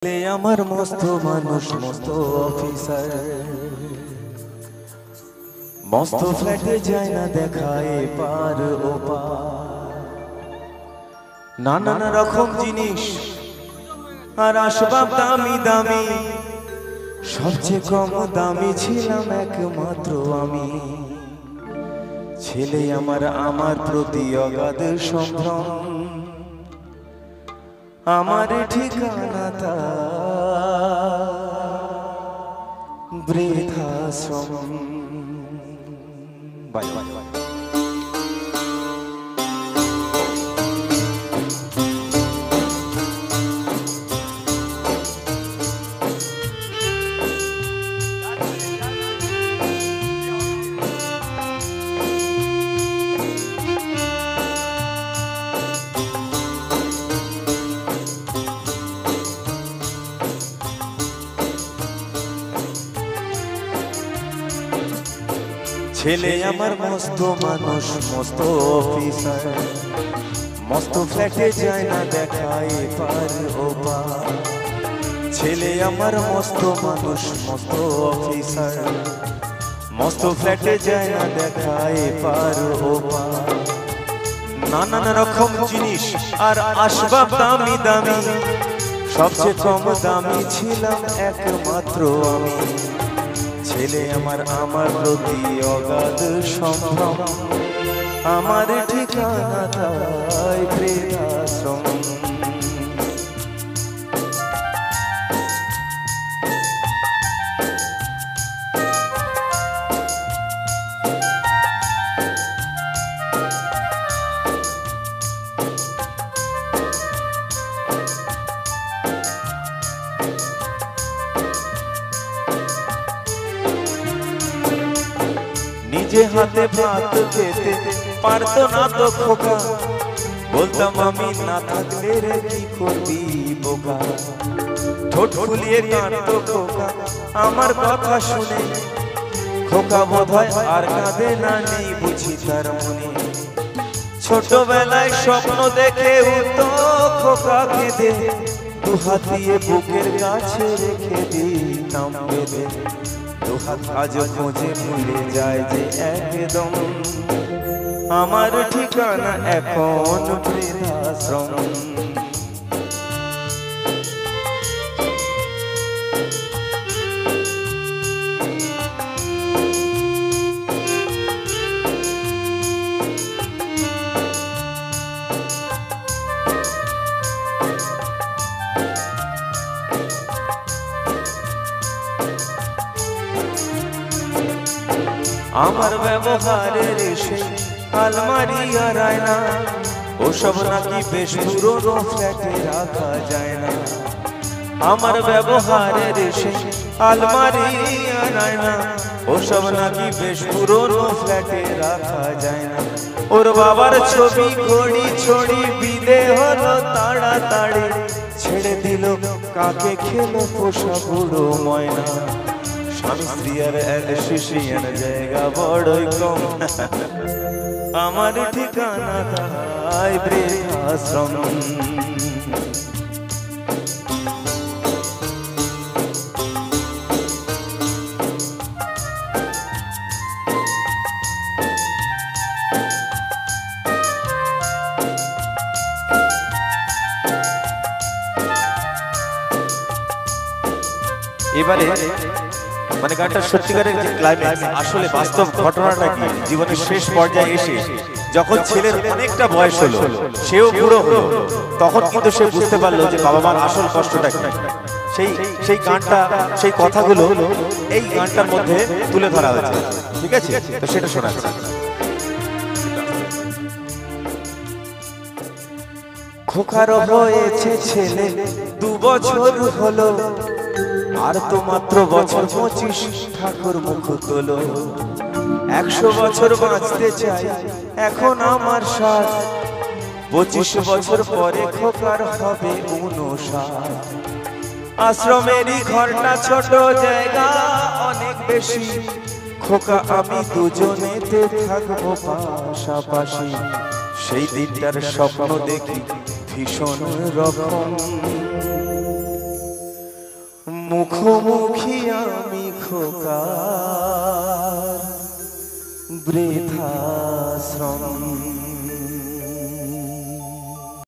আমার মস্ত মানুষ মস্ত অফিসার মস্ত ফ্ল্যাটে যায় না দেখায় পার ও পার নানান রকম জিনিস আর আসবাব দামি দামি সবচেয়ে কম দামি ছিলাম একমাত্র আমি ছেলে আমার প্রতি অগাধ সম্ভ্রম আমার ঠিকানা তা বৃদ্ধাশ্রম। Bye bye bye. ছেলে আমার মস্ত মানুষ মস্ত অফিসার মস্ত ফ্ল্যাটে যায় না দেখায় পার ও পার ছেলে আমার মস্ত মানুষ মস্ত অফিসার মস্ত ফ্ল্যাটে যায় না দেখায় পার ও পার নানান রকম জিনিস আর আসবাব দামি দামি সবচেয়ে কম দামি ছিলাম একমাত্র আমি ছেলে আমার প্রতি অগাধ সম্ভ্রম আমার ঠিকানা তাই বৃদ্ধাশ্রম। নিজে হাতে ভাত খেতে পারতো না তো খোকা বলতাম আমি না থাকলে রে কি করবি বোকা ঠোঁট ফুলিয়ে কাঁদতো খোকা আমার কথা শুনে খোকা বোধহয় আর কাঁদে না নেই বুঝি তার মনে ছোটবেলায় স্বপ্ন দেখে উঠতো খোকা কেঁদে দুহাত দিয়ে বুকের কাছে রেখে দিতাম বেঁধে দুহাত আজ খোঁজে ভুলে যায় যে একদম আমার ঠিকানা এখন বৃদ্ধাশ্রম। আমার ব্যবহারের এসে আলমারি আর আয়না ওসব নাকি বেশ পুরনো ফ্ল্যাটে রাখা যায় না আমার ব্যবহারের এসে আলমারি আর আয়না ওসব নাকি বেশ পুরনো ফ্ল্যাটে রাখা যায় না ওর বাবার ছবি ঘড়ি ছড়ি বিদে হলো তাড়াতাড়ি ছেড়ে দিল কাকে খেলো পোষা বুড়ো ময়না স্বামী স্ত্রী আর অ্যাসোসিয়েশন জায়গা বড়ই কম আমার ঠিকানা তাই বৃদ্ধাশ্রম। এবারে মানে গানটা সত্যিকারের যে ক্লাইম্যাক্স আসলে বাস্তব ঘটনাটা কি জীবনের শেষ পর্যায়ে এসে যখন ছেলের অনেকটা বয়স হলো সেও বুড়ো হলো তখন কিন্তু সে বুঝতে পারলো যে বাবা মার আসল কষ্টটা কি সেই গানটা সেই কথাগুলো এই গানটার মধ্যে তুলে ধরা হয়েছে ঠিক আছে তো সেটা শোনাচ্ছি। খোকার হয়েছে ছেলে 2 বছর হলো আর তো মাত্র বছর 25 ঠাকুর মুখ তোলো 100 বছর বাঁচতে চাই এখন আমার 60 25 বছর পরে খোকার হবে 59 আশ্রমেরই ঘরটা ছোট জায়গা অনেক বেশি খোকা আমি দুজনেতে থাকবো পাশাপাশি সেই দিনটার স্বপ্ন দেখি ভীষণ রকম মুখোমুখি আমি খোকার বৃদ্ধাশ্রম।